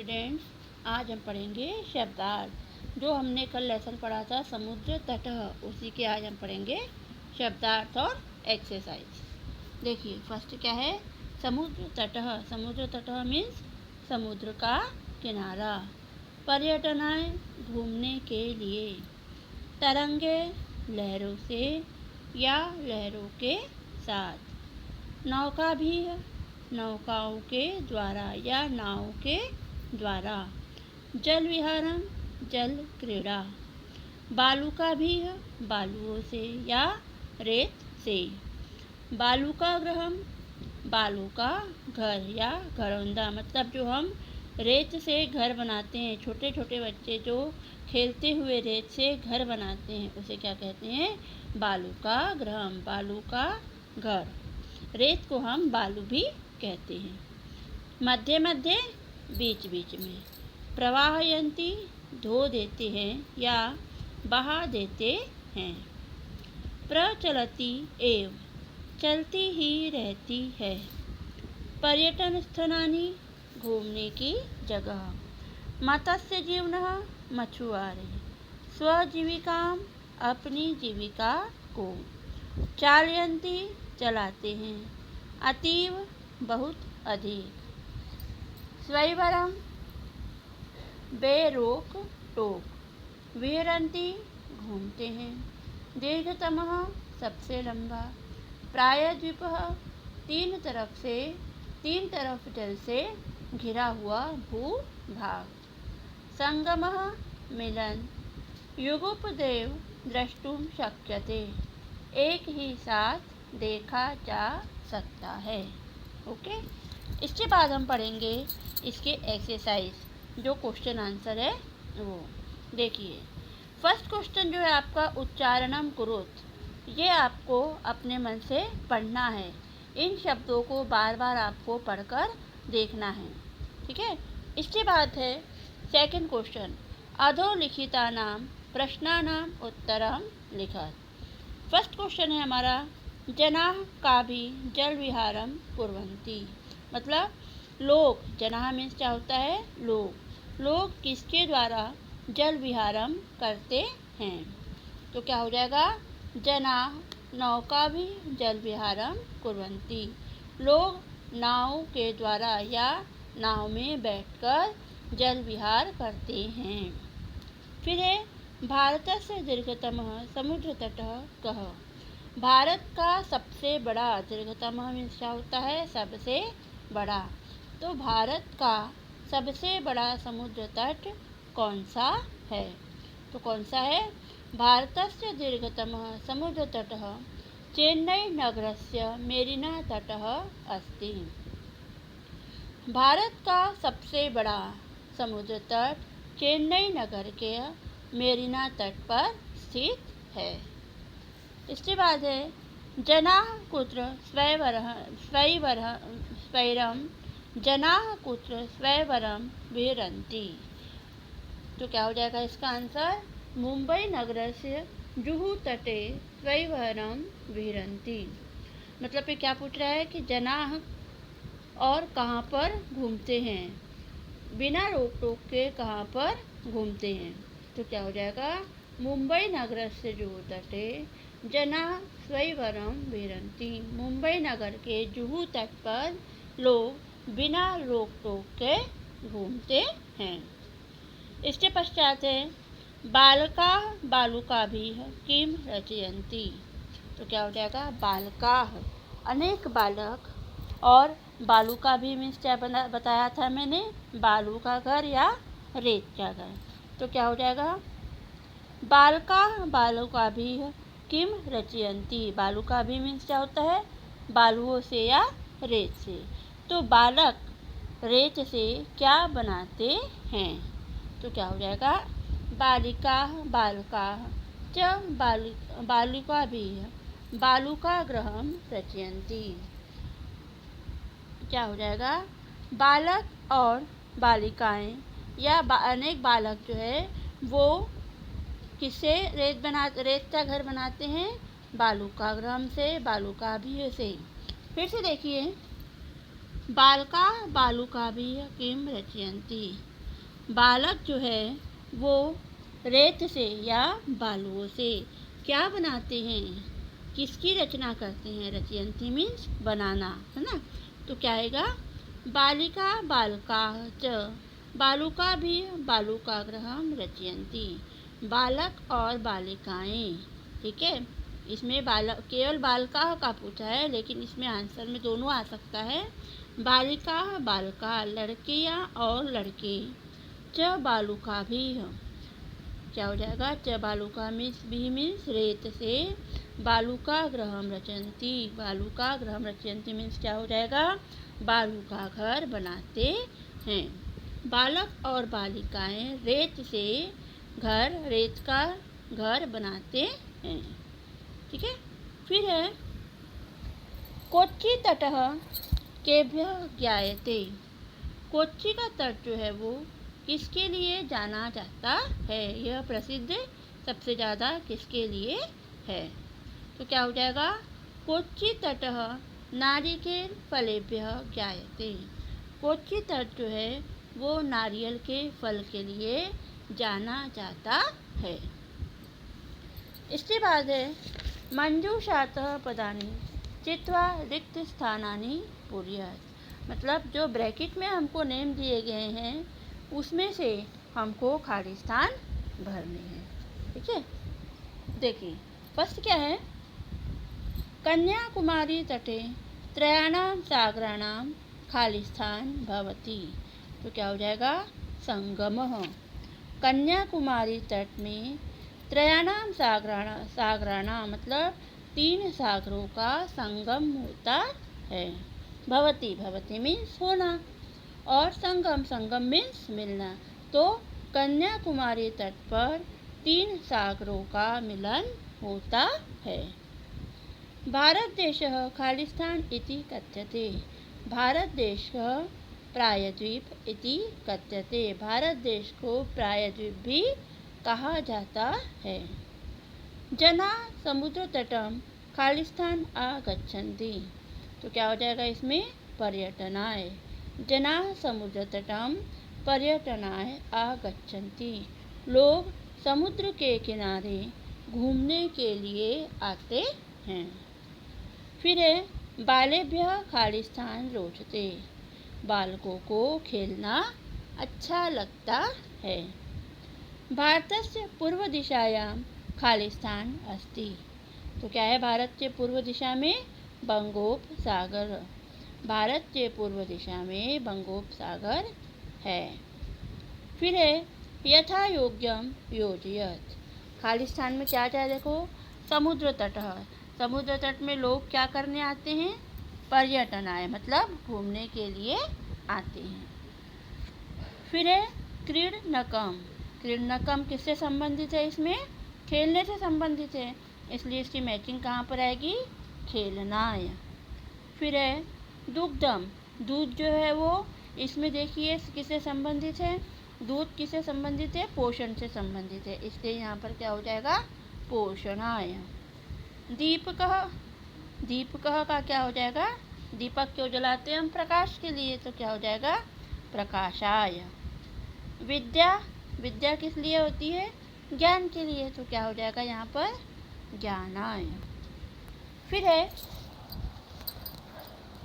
Students, आज हम पढ़ेंगे शब्दार्थ। जो हमने कल लेसन पढ़ा था समुद्र तटः, उसी के आज हम पढ़ेंगे शब्दार्थ और एक्सरसाइज। देखिए फर्स्ट क्या है, समुद्र तटः। समुद्र तटः मीन्स समुद्र का किनारा। पर्यटन है घूमने के लिए। तरंगे लहरों से या लहरों के साथ। नौका भी है, नौकाओं के द्वारा या नाव के द्वारा। जल विहारम जल क्रीड़ा। बालुका भी है, बालुओं से या रेत से। बालुका गृहम बालू का घर या घरौंदा, मतलब जो हम रेत से घर बनाते हैं। छोटे छोटे बच्चे जो खेलते हुए रेत से घर बनाते हैं उसे क्या कहते हैं, बालू का गृहम, बालू का घर। रेत को हम बालू भी कहते हैं। मध्य मध्य बीच बीच में। प्रवाहयंती धो देते हैं या बहा देते हैं। प्रचलती एव चलती ही रहती है। पर्यटन स्थलानि घूमने की जगह। मत्स्य जीवनः मछुआरे। स्वजीविकाम अपनी जीविका को। चालयंती चलाते हैं। अतीव बहुत अधिक। स्वैवरम बेरोक टोक। विहरंती घूमते हैं। दीर्घतमः सबसे लंबा। प्रायद्वीपः तीन तरफ जल से घिरा हुआ भूभाग। संगमः मिलन। युगोपदेव द्रष्टुम शक्यते, एक ही साथ देखा जा सकता है। ओके, इसके बाद हम पढ़ेंगे इसके एक्सरसाइज, जो क्वेश्चन आंसर है वो। देखिए फर्स्ट क्वेश्चन जो है आपका उच्चारणम कुरुत, ये आपको अपने मन से पढ़ना है। इन शब्दों को बार बार आपको पढ़कर देखना है, ठीक है। इसके बाद है सेकंड क्वेश्चन, अधोलिखितानां प्रश्नानां उत्तरं लिखत। फर्स्ट क्वेश्चन है हमारा, जनाः काभि जल विहारम कुर्वन्ति, मतलब लोग, जनाः मीन्स क्या होता है, लोग किसके द्वारा जल विहारम करते हैं। तो क्या हो जाएगा, जनाः नौका भी जल विहारम कुर्वन्ति, लोग नाव के द्वारा या नाव में बैठकर जल विहार करते हैं। फिर है भारतस्य दीर्घतमः समुद्र तटः कः, भारत का सबसे बड़ा, दीर्घतम मीन्स क्या होता है, सबसे बड़ा। तो भारत का सबसे बड़ा समुद्र तट कौन सा है, तो कौन सा है, भारतस्य दीर्घतमः समुद्र तटः चेन्नई नगरस्य मेरिना तटः अस्ति। भारत का सबसे बड़ा समुद्र तट चेन्नई नगर के मेरिना तट पर स्थित है। इसके बाद है जनाः कुत्र स्वैरम, जनाः कुत्र स्वैरम विहरन्ति। तो क्या हो जाएगा इसका आंसर, मुंबई नगर से जुहू तटे स्वैरम विहरन्ति। मतलब ये क्या पूछ रहा है कि जनाः और कहाँ पर घूमते हैं, बिना रोक टोक के कहाँ पर घूमते हैं। तो क्या हो जाएगा, मुंबई नगर से जुहू तटे जनाः स्वैरम विहरन्ति, मुंबई नगर के जुहू तट पर लोग बिना रोक टोक के घूमते हैं। इसके पश्चात है बालकाः बालुकाभिः किं रचयन्ति। तो क्या हो जाएगा, बालकाः अनेक बालक, और बालुका भी मीन्स क्या बताया था मैंने, बालू का घर या रेत का घर। तो क्या हो जाएगा, बालकाः बालुकाभिः किं रचयन्ति, बालुका भी मीन्स क्या होता है, बालुओं से या रेत से। तो बालक रेत से क्या बनाते हैं। तो क्या हो जाएगा, बालिकाः बालकाः च बालिकाभिः बालुका गृहं रचयन्ति। क्या हो जाएगा, बालक और बालिकाएं या अनेक बालक जो है वो किससे रेत का घर बनाते हैं, बालू का ग्राम से, बालू का भी से। फिर से देखिए, बालका बालुका भी किम रचयन्ति। बालक जो है वो रेत से या बालुओं से क्या बनाते हैं, किसकी रचना करते हैं। रचयन्ति मीन्स बनाना, है ना। तो क्या आएगा, बालिका बालका च बालुका भी बालुकाग्रहम रचयन्ति। बालक और बालिकाएं, ठीक है। इसमें बालक केवल बालिका का पूछा है, लेकिन इसमें आंसर में दोनों आ सकता है। बालिका बालका लड़कियां और लड़के, च बालुका भी क्या हो जाएगा, च बालुका मीन्स रेत से, बालुका ग्रहम रचयन्ति। बालुका ग्रहम रचयन्ति मीन्स क्या हो जाएगा, बालू का घर बनाते हैं। बालक और बालिकाएं रेत से रेत का घर बनाते हैं, ठीक है। फिर है कोच्चि तटः केभ्यः ज्ञायते। कोच्चि का तट जो है वो किसके लिए जाना जाता है, यह प्रसिद्ध सबसे ज़्यादा किसके लिए है। तो क्या हो जाएगा, कोच्चि तटः नारिकेल फलेभ्यः ज्ञायते। कोच्चि तट जो है वो नारियल के फल के लिए जाना जाता है। इसके बाद है मंजूषातः पदानि चित्वा रिक्त स्थानानि पूरयेत्। मतलब जो ब्रैकेट में हमको नेम दिए गए हैं उसमें से हमको खाली स्थान भरने हैं, ठीक है। देखिए फर्स्ट क्या है, कन्याकुमारी तटे त्रयाणां सागराणां खाली स्थान भवति। तो क्या हो जाएगा, संगमः। कन्याकुमारी तट में त्रयाणां सागराणां मतलब 3 सागरों का संगम होता है। भवति मीन्स होना, और संगम मीन्स मिलना। तो कन्याकुमारी तट पर 3 सागरों का मिलन होता है। भारत देशः खालिस्तान इति कथ्यते। भारत देश प्रायद्वीप इति कथ्यते। भारत देश को प्रायद्वीप भी कहा जाता है। जना समुद्र तटम खालिस्तान आगच्छन्ति। तो क्या हो जाएगा इसमें, पर्यटनाय। जना समुद्र तटम पर्यटनाय आगच्छन्ति। लोग समुद्र के किनारे घूमने के लिए आते हैं। फिर है बालेभ्यः खालिस्तान रोचते। बालकों को खेलना अच्छा लगता है। भारतस्य पूर्व दिशायां खालिस्तान अस्ति। तो क्या है, भारत के पूर्व दिशा में बंगोपसागर। भारत के पूर्व दिशा में बंगोपसागर है। फिर है यथा योग्यम योजयत। खालिस्तान में क्या जाए, देखो समुद्र तट है। समुद्र तट में लोग क्या करने आते हैं, पर्यटन आए मतलब घूमने के लिए आते हैं। फिर है क्रीडनकम। क्रीडनकम किससे संबंधित है, इसमें खेलने से संबंधित है, इसलिए इसकी मैचिंग कहाँ पर आएगी, खेलना। फिर है दुग्धम। दूध जो है वो इसमें देखिए किससे संबंधित है, दूध किससे संबंधित है, पोषण से संबंधित है, इसलिए यहाँ पर क्या हो जाएगा, पोषणाय। दीपकः। दीपकः का क्या हो जाएगा, दीपक क्यों जलाते हैं हम, प्रकाश के लिए, तो क्या हो जाएगा, प्रकाशाय। विद्या। विद्या किस लिए होती है, ज्ञान के लिए, तो क्या हो जाएगा यहाँ पर, ज्ञानाय। फिर है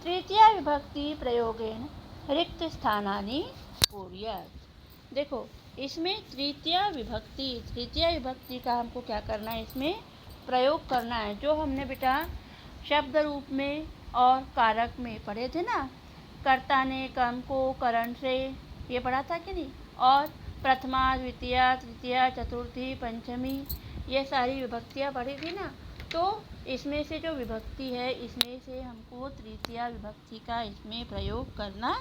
तृतीया विभक्ति प्रयोगेन रिक्त स्थानानि पूरयेत्। देखो इसमें तृतीया विभक्ति का हमको क्या करना है, इसमें प्रयोग करना है। जो हमने बेटा शब्द रूप में और कारक में पढ़े थे ना, कर्ता ने कर्म को करण से, ये पढ़ा था कि नहीं, और प्रथमा द्वितीया तृतीया चतुर्थी पंचमी, ये सारी विभक्तियाँ पढ़ी थी ना। तो इसमें से जो विभक्ति है, इसमें से हमको तृतीया विभक्ति का इसमें प्रयोग करना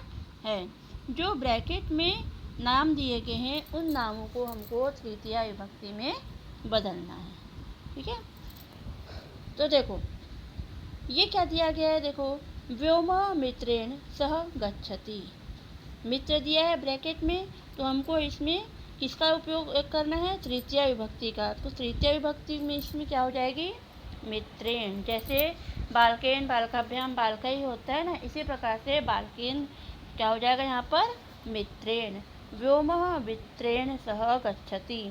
है। जो ब्रैकेट में नाम दिए गए हैं उन नामों को हमको तृतीया विभक्ति में बदलना है, ठीक है। तो देखो ये क्या दिया गया है, देखो व्योम मित्रेण सह गच्छति। मित्र दिया है ब्रैकेट में, तो हमको इसमें किसका उपयोग करना है, तृतीया विभक्ति का। तो तृतीया विभक्ति में इसमें क्या हो जाएगी, मित्रेण। जैसे बालकेन बालकाभ्याम बालका ही होता है ना, इसी प्रकार से बालकेन क्या हो जाएगा यहाँ पर मित्रेण। व्योमः मित्रेण सह गच्छति।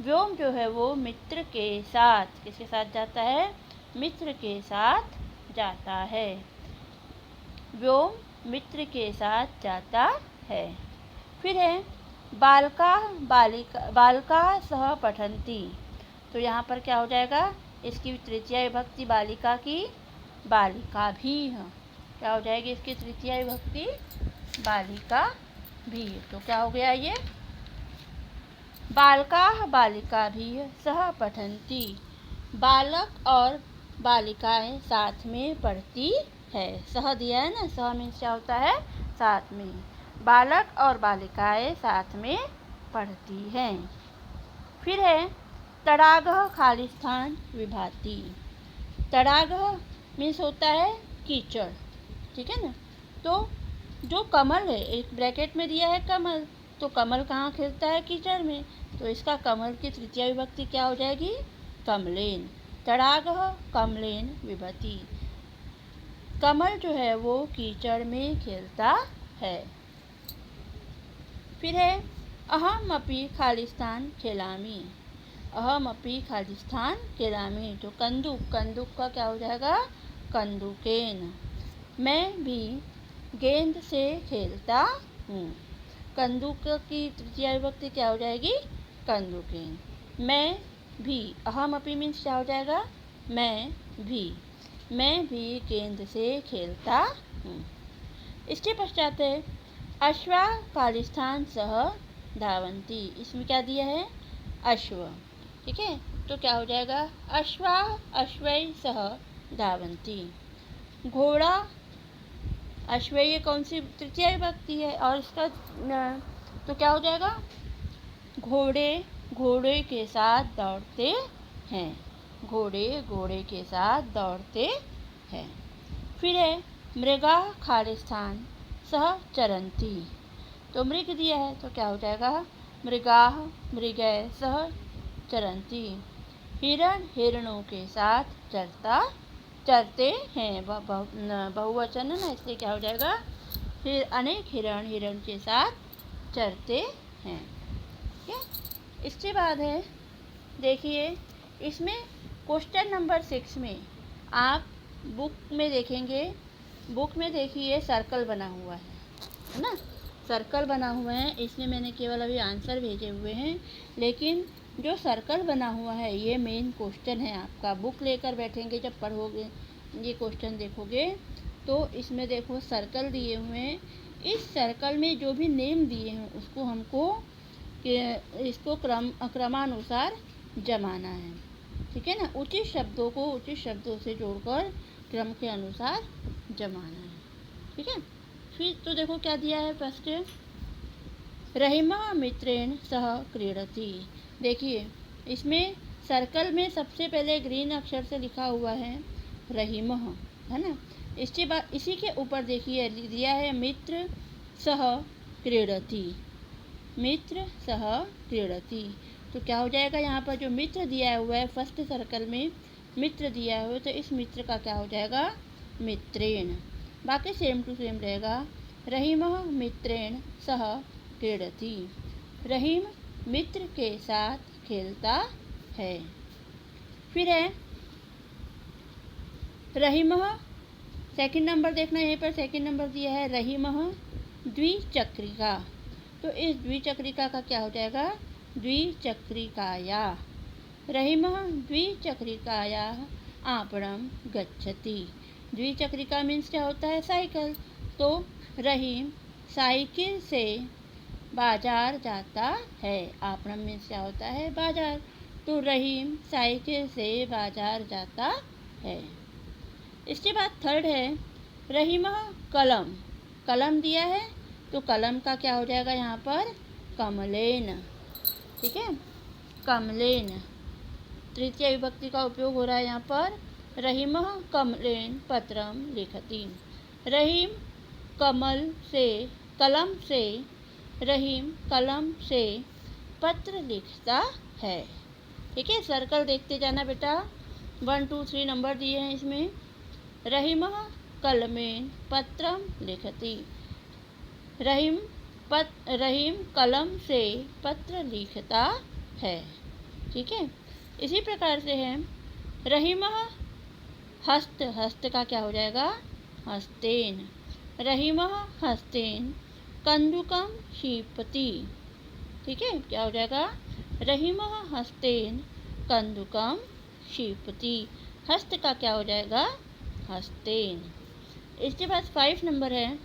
व्योम जो है वो मित्र के साथ, किसके साथ जाता है, मित्र के साथ जाता है। व्योम मित्र के साथ जाता है। फिर है बालका बालका सह पठन्ति। तो यहाँ पर क्या हो जाएगा, इसकी तृतीया विभक्ति बालिका की, बालिका भी है। क्या हो जाएगी इसकी तृतीया विभक्ति, बालिका भी। तो क्या हो गया ये, बालका बालिका भी सह पठन्ति। बालक और बालिकाएं साथ में पढ़ती है। सह दिया है ना, सह मीन्स क्या होता है, साथ में। बालक और बालिकाएं साथ में पढ़ती हैं। फिर है तडागः खाली स्थान विभाति। तडागः मीन्स होता है कीचड़, ठीक है ना। तो जो कमल है, एक ब्रैकेट में दिया है कमल, तो कमल कहाँ खिलता है, कीचड़ में। तो इसका कमल की तृतीया विभक्ति क्या हो जाएगी, कमलेन। तडागः कमलेन विभति। कमल जो है वो कीचड़ में खिलता है। फिर है अहमपि खालिस्थान खेलामी। अहमपि खालिस्थान खेलामी। तो कंदुक, कंदुक का क्या हो जाएगा, कंदुकेन। मैं भी गेंद से खेलता हूँ। कंदुक की तृतीया विभक्ति क्या हो जाएगी, कंदुकेन। मैं भी, अहमपि मीन्स क्या हो जाएगा, मैं भी गेंद से खेलता हूँ। इसके पश्चात है अश्वा कालिस्थान सह धावन्ति। इसमें क्या दिया है, अश्व, ठीक है। तो क्या हो जाएगा, अश्वा अश्वै सह धावन्ति। घोड़ा, अश्वै ये कौन सी तृतीया विभक्ति है, और इसका तो क्या हो जाएगा, घोड़े घोड़े के साथ दौड़ते हैं। घोड़े घोड़े के साथ दौड़ते हैं। फिर है मृगा खालिस्थान सह चरन्ति। तो मृग दिया है, तो क्या हो जाएगा, मृगाः मृगै सह चरन्ति। हिरण हिरणों के साथ चरते हैं। बहुवचन है ना, इसलिए क्या हो जाएगा, फिर अनेक हिरण हिरण के साथ चरते हैं। ठीक है। इसके बाद है, देखिए इसमें क्वेश्चन नंबर 6 में आप बुक में देखेंगे, बुक में देखिए सर्कल बना हुआ है ना, सर्कल बना हुआ है। इसमें मैंने केवल अभी आंसर भेजे हुए हैं, लेकिन जो सर्कल बना हुआ है ये मेन क्वेश्चन है आपका। बुक लेकर बैठेंगे जब पढ़ोगे, ये क्वेश्चन देखोगे तो इसमें देखो सर्कल दिए हुए हैं। इस सर्कल में जो भी नेम दिए हैं उसको हमको इसको क्रमानुसार जमाना है, ठीक है ना। उचित शब्दों को उचित शब्दों से जोड़कर क्रम के अनुसार जमाना है, ठीक है। फिर तो देखो क्या दिया है, फर्स्ट रहीमा मित्रेण सह क्रीडति। देखिए इसमें सर्कल में सबसे पहले ग्रीन अक्षर से लिखा हुआ है रहीमः, है ना। इसके बाद इसी के ऊपर देखिए दिया है मित्र सह क्रीडति, मित्र सह क्रीडति। तो क्या हो जाएगा, यहाँ पर जो मित्र दिया हुआ है फर्स्ट सर्कल में मित्र दिया हुआ है, तो इस मित्र का क्या हो जाएगा, मित्रेण। बाकी सेम टू सेम रहेगा। रहीमः मित्रेण सह क्रीडति। रहीम मित्र के साथ खेलता है। फिर है रहीमः, सेकंड नंबर देखना, यहीं पर सेकंड नंबर दिया है रहीमः द्विचक्रिका। तो इस द्विचक्रिका का क्या हो जाएगा, द्विचक्रिकाया। रहीमः द्विचक्रिकायाः आपणं गच्छति। द्विचक्रिका मीन्स क्या होता है, साइकिल। तो रहीम साइकिल से बाजार जाता है। आपणम मीन्स क्या होता है, बाजार। तो रहीम साइकिल से बाजार जाता है। इसके बाद थर्ड है रहीमः कलम। कलम दिया है, तो कलम का क्या हो जाएगा यहाँ पर, कमलेन, ठीक है, कमलेन। तृतीय विभक्ति का उपयोग हो रहा है यहाँ पर। रहीमः कमलेन पत्रम लिखति। रहीम कलम से रहीम कलम से पत्र लिखता है, ठीक है। सर्कल देखते जाना बेटा। 1 2 3 नंबर दिए हैं इसमें। रहीमः कलमेन पत्रम लिखती। रहीम कलम से पत्र लिखता है। ठीक है, इसी प्रकार से है रहीमः हस्त, हस्त का क्या हो जाएगा? हस्तेन। रहीमः हस्तेन कंदुकम क्षिपति। ठीक है, क्या हो जाएगा? रहीमः हस्तेन कंदुकम क्षिपति। हस्त का क्या हो जाएगा? हस्तेन। इसके बाद 5 नंबर है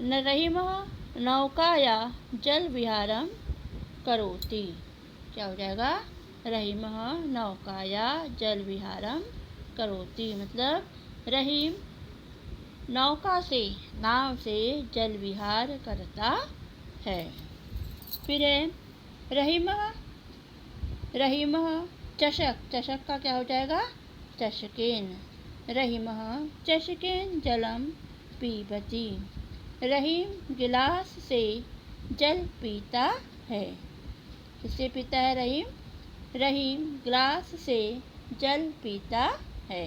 रहीमः नौकाया जल विहारम करोति। क्या हो जाएगा? रहीमः नौकाया जल विहारम करोति, मतलब रहीम नौका से, नाव से जल विहार करता है। फिर है रहीमः चषक, चषक का क्या हो जाएगा? चषकेन। रहीमः चषकेन जलम पीबति। रहीम गिलास से जल पीता है। किससे पीता है रहीम? रहीम गिलास से जल पीता है।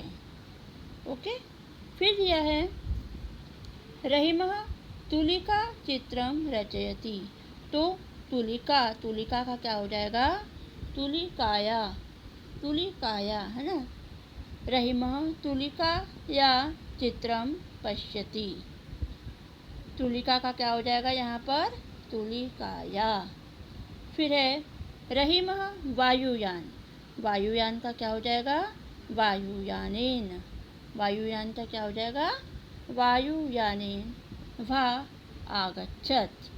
ओके, फिर यह है रहीमः तुलिका चित्रम रचयति। तो तुलिका, तुलिका का क्या हो जाएगा? तुलिकाया, तुलिकाया है ना। रहीमः तुलिका या चित्रम पश्यति। तुलिका का क्या हो जाएगा यहाँ पर? तुलिकाया। फिर है रहीमः वायुयान, वायुयान का क्या हो जाएगा? वायुयानेन। वायुयान का क्या हो जाएगा? वायुयानेन वा आगच्छत्।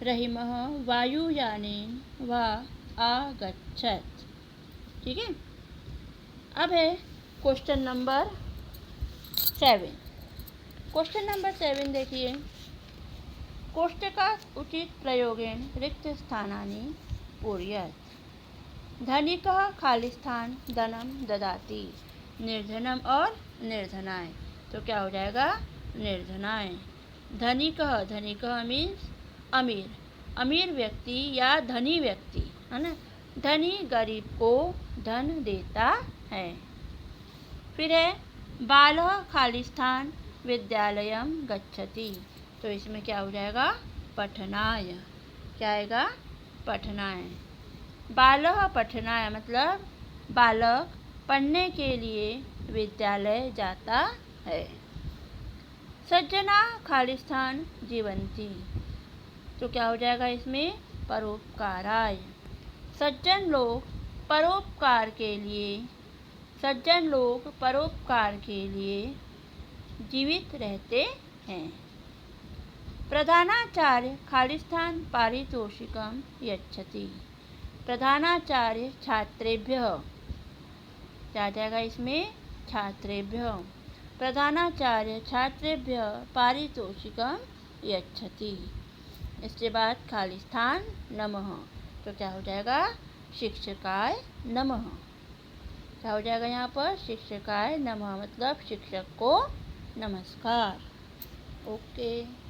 रहीमः वायुयानेन वा आगच्छत्। ठीक है, अब है क्वेश्चन नंबर 7। क्वेश्चन नंबर 7 देखिए। कोष्टकात् उचित प्रयोगेण रिक्त स्थानानि पूरयत्। धनिकः खालिस्थान धनम ददाति। निर्धनम और निर्धनाय, तो क्या हो जाएगा? निर्धनाय। धनिकः, धनिकः मीन्स अमीर, अमीर व्यक्ति या धनी व्यक्ति है ना। धनी गरीब को धन देता है। फिर है बालः खालिस्थान विद्यालयम गच्छति। तो इसमें क्या हो जाएगा? पठनाय। क्या आएगा? पठनाय। बालः पठनाय मतलब बालक पढ़ने के लिए विद्यालय जाता है। सज्जना खालिस्थान जीवन्ति। तो क्या हो जाएगा इसमें? परोपकाराय। सज्जन लोग परोपकार के लिए, सज्जन लोग परोपकार के लिए जीवित रहते हैं। प्रधानाचार्य खालिस्थान पारितोषिकम यच्छति। प्रधानाचार्य छात्रेभ्यः, क्या जाएगा इसमें? छात्रेभ्यः। प्रधानाचार्य छात्रेभ्यः पारितोषिकम यच्छति। इसके बाद खालिस्थान नमः, तो क्या हो जाएगा? शिक्षकाय नमः। क्या हो जाएगा यहाँ पर? शिक्षकाय नमः मतलब शिक्षक को नमस्कार। ओके।